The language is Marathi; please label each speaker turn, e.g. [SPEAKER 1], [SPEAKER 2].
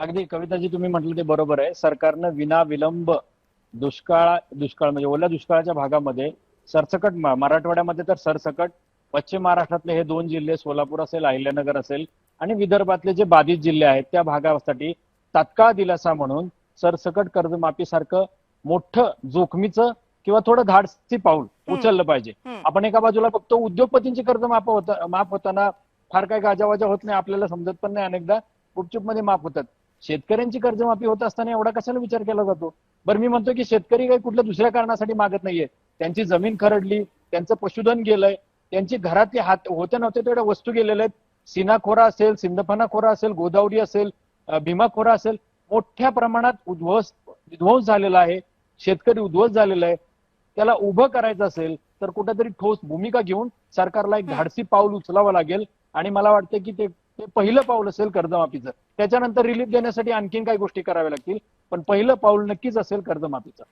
[SPEAKER 1] अगदी कविताजी तुम्ही म्हटलं ते बरोबर आहे. सरकारनं विना विलंब दुष्काळ म्हणजे ओल्या दुष्काळाच्या भागामध्ये सरसकट मराठवाड्यामध्ये तर सरसकट पश्चिम महाराष्ट्रातले हे दोन जिल्हे सोलापूर असेल, अहिल्यानगर असेल आणि विदर्भातले जे बाधित जिल्हे आहेत त्या भागासाठी तात्काळ दिलासा म्हणून सरसकट कर्जमाफीसारखं मोठं जोखमीचं किंवा थोडं धाडसी पाऊल
[SPEAKER 2] हम्म,
[SPEAKER 1] उचललं पाहिजे.
[SPEAKER 2] हम्म.
[SPEAKER 1] आपण एका बाजूला बघतो उद्योगपतींची कर्ज माफ होताना फार काही गाजावाजा होत नाही, आपल्याला समजत पण नाही, अनेकदा गुपचूप मध्ये माफ होतात. शेतकऱ्यांची कर्जमाफी होत असताना एवढा कशाला विचार केला जातो? बरं, मी म्हणतो की शेतकरी काही कुठल्या दुसऱ्या कारणासाठी मागत नाहीये. त्यांची जमीन खरडली, त्यांचं पशुधन गेलंय, त्यांची घरातली हात होत्या नव्हत्या तेवढ्या वस्तू गेलेल्या आहेत. सीना खोरा असेल, सिंदफणा खोरा असेल, गोदावरी असेल, भीमा खोरा असेल, मोठ्या प्रमाणात विध्वंस झालेला आहे. शेतकरी उद्ध्वस्त झालेला आहे. त्याला उभं करायचं असेल तर कुठेतरी ठोस भूमिका घेऊन सरकारला एक धाडसी पाऊल उचलावं लागेल. आणि मला वाटतं की ते ते पहिलं पाऊल असेल कर्जमाफीचं. त्याच्यानंतर रिलीफ देण्यासाठी आणखीन काही गोष्टी कराव्या लागतील, पण पहिलं पाऊल नक्कीच असेल कर्जमाफीचं.